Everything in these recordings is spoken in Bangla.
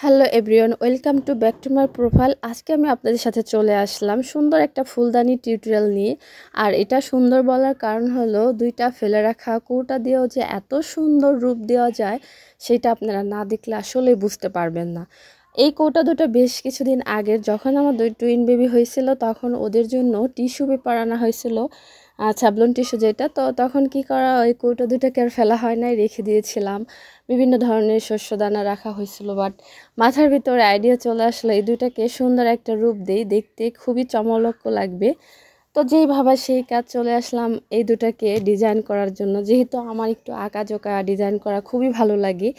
Hello everyone, welcome to back to my profile. আজকে আমি আপনাদের সাথে চলে আসলাম সুন্দর একটা ফুলদানি টিউটোরিয়াল নিয়ে। আর এটা সুন্দর বলার কারণ হলো দুইটা ফেলে রাখা কৌটা দিয়েও যে এত সুন্দর রূপ দেওয়া যায় সেটা আপনারা না দেখলে আসলেই বুঝতে পারবেন না। এই কৌটা দুটো বেশ কিছুদিন আগের, যখন আমার দুই টুইন বেবি হয়েছিল তখন ওদের জন্য টিস্যু পেপার আনা হয়েছিল, সাবলন টিস্যু যেটা। তো তখন কি করা, ওই কৌটা দুটাকে আর ফেলা হয় নাই, রেখে দিয়েছিলাম। বিভিন্ন ধরনের শস্য দানা রাখা হয়েছিল, বাট মাথার ভিতরে আইডিয়া চলে আসলো এই দুটাকে সুন্দর একটা রূপ দেই, দেখতে খুবই চমলক্য লাগবে। তো যেই ভাবা সেই কাজ, চলে আসলাম এই দুটাকে ডিজাইন করার জন্য। যেহেতু আমার একটু আঁকাঝোঁকা ডিজাইন করা খুবই ভালো লাগে,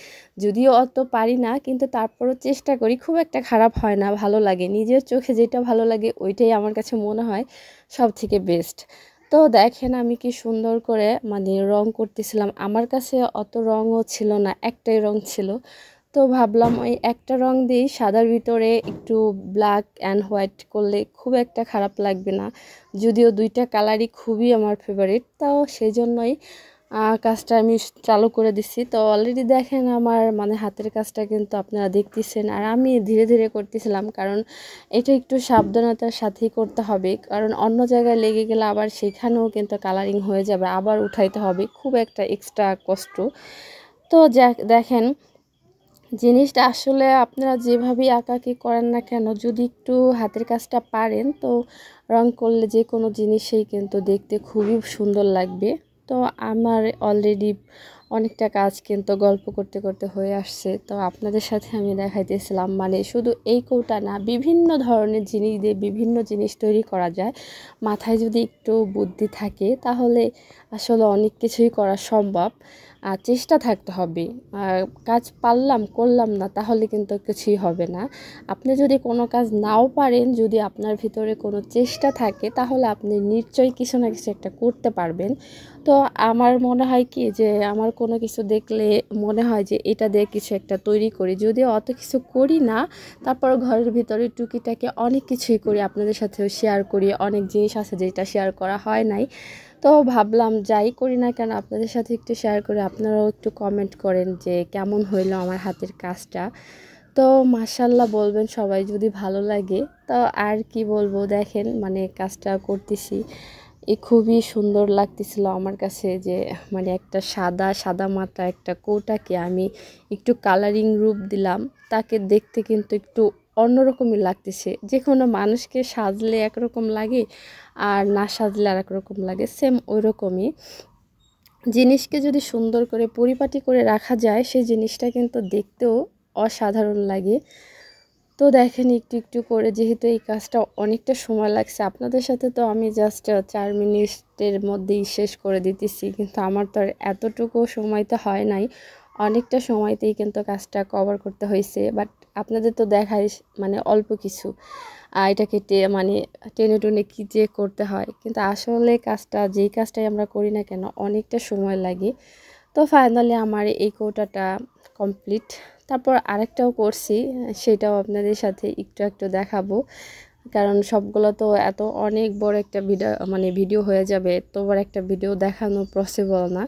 যদিও অত পারি না, কিন্তু তারপরও চেষ্টা করি, খুব একটা খারাপ হয় না, ভালো লাগে। নিজের চোখে যেটা ভালো লাগে ওইটাই আমার কাছে মনে হয় সব থেকে বেস্ট। তো দেখেন আমি কি সুন্দর করে রং করতেছিলাম। আমার কাছে অত রঙও ছিল না, একটাই রং ছিল। তো ভাবলাম ওই একটা রং দিই, সাদার ভিতরে একটু ব্ল্যাক অ্যান্ড হোয়াইট করলে খুব একটা খারাপ লাগবে না, যদিও দুইটা কালারই খুবই আমার ফেভারিট। তাও সেই জন্যই কাজটা আমি চালু করে দিছি। তো অলরেডি দেখেন আমার হাতের কাজটা কিন্তু আপনারা দেখতেছেন, আর আমি ধীরে ধীরে করতেছিলাম, কারণ এটা একটু সাবধানতার সাথেই করতে হবে, কারণ অন্য জায়গায় লেগে গেলে আবার সেখানেও কিন্তু কালারিং হয়ে যাবে, আবার উঠাইতে হবে, খুব একটা এক্সট্রা কষ্ট। তো দেখেন জিনিসটা আসলে আপনারা যেভাবেই আঁকাআঁকি করেন না কেন, যদি একটু হাতের কাজটা পারেন তো রং করলে যে কোনো জিনিসই কিন্তু দেখতে খুবই সুন্দর লাগবে। তো আমার অলরেডি অনেকটা কাজ কিন্তু গল্প করতে করতে হয়ে আসছে। তো আপনাদের সাথে আমি দেখাইতেছিলাম, শুধু এই কৌটা না, বিভিন্ন ধরনের জিনিস দিয়ে বিভিন্ন জিনিস তৈরি করা যায়। মাথায় যদি একটু বুদ্ধি থাকে তাহলে আসলে অনেক কিছুই করা সম্ভব, আর চেষ্টা থাকতে হবে। কাজ পারলাম করলাম না তাহলে কিন্তু কিছুই হবে না। আপনি যদি কোনো কাজ নাও পারেন, যদি আপনার ভিতরে কোনো চেষ্টা থাকে তাহলে আপনি নিশ্চয়ই কিছু না কিছু একটা করতে পারবেন। তো আমার মনে হয় কি, যে আমার কোনো কিছু দেখলে মনে হয় যে এটা দিয়ে কিছু একটা তৈরি করি, যদিও অত কিছু করি না, তারপর ঘরের ভিতরে টুকিটাকে অনেক কিছুই করি, আপনাদের সাথেও শেয়ার করি। অনেক জিনিস আছে যেটা শেয়ার করা হয় নাই, তো ভাবলাম যাই করি না কেন আপনাদের সাথে একটু শেয়ার করে, আপনারাও একটু কমেন্ট করেন যে কেমন হইলো আমার হাতের কাজটা। তো মাশাল্লাহ বলবেন সবাই যদি ভালো লাগে। তো আর কি বলবো, দেখেন কাজটা করতেছি, খুবই সুন্দর লাগতেছিল আমার কাছে, যে একটা সাদা সাদা মাথা একটা কৌটাকে আমি একটু কালারিং রূপ দিলাম, তাকে দেখতে কিন্তু একটু অন্যরকমই লাগতেছে। যে কোনো মানুষকে সাজলে একরকম লাগে আর না সাজলে আর একরকম লাগে, সেম ওই রকমই। জিনিসকে যদি সুন্দর করে পরিপাটি করে রাখা যায় সেই জিনিসটা কিন্তু দেখতেও অসাধারণ লাগে। তো দেখেন একটু একটু করে, যেহেতু এই কাজটা অনেকটা সময় লাগছে, আপনাদের সাথে তো আমি জাস্ট 4 মিনিটের মধ্যেই শেষ করে দিতেছি, কিন্তু আমার তো আর এতটুকু সময় তো হয় নাই, অনেকটা সময়তেই কিন্তু কাজটা কভার করতে হয়েছে। বাট আপনাদের তো দেখাই অল্প কিছু, এটাকে টেনে টুনে কী যে করতে হয়, কিন্তু আসলে কাজটা যেই কাজটাই আমরা করি না কেন অনেকটা সময় লাগে। তো ফাইনালি আমার এই কৌটাটা কমপ্লিট। তারপর আরেকটাও করছি, সেটাও আপনাদের সাথে একটু একটু দেখাবো, কারণ সবগুলো তো এত অনেক বড় একটা ভিডিও হয়ে যাবে, এত বড় একটা ভিডিও দেখানো পসিবল না।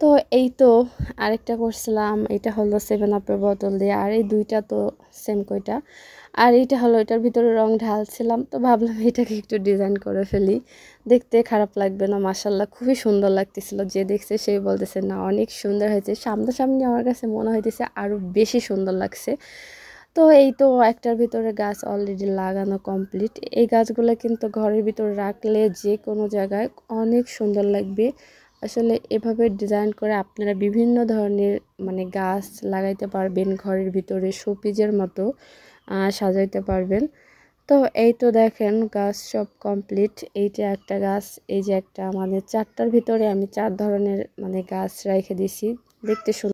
তো এই তো আরেকটা করছিলাম, এটা হলো 7 আপের বোতল দিয়ে, আর এই দুইটা তো সেম কইটা, আর এইটা হলো এটার ভিতরে রং ঢালছিলাম। তো ভাবলাম এটাকে একটু ডিজাইন করে ফেলি, দেখতে খারাপ লাগবে না। মাশাল্লাহ খুবই সুন্দর লাগতেছিল, যে দেখছে সেই বলতেছে না অনেক সুন্দর হয়েছে, সামনাসামনি আমার কাছে মনে হইতেছে আরও বেশি সুন্দর লাগছে। তো এই তো একটার ভিতরে গাছ অলরেডি লাগানো কমপ্লিট। এই গাছগুলো কিন্তু ঘরের ভিতরে রাখলে যে কোনো জায়গায় অনেক সুন্দর লাগবে। আসলে এভাবে ডিজাইন করে আপনারা বিভিন্ন ধরনের গাছ লাগাইতে পারবেন, ঘরের ভিতরে শোপিজের মতো সাজাইতে পারবেন। তো এই তো দেখেন গাছ সব কমপ্লিট। এইটা একটা গাছ, এই যে একটা 4টার ভিতরে আমি 4 ধরনের গাছ রেখে দিছি, দেখতে সুন্দর।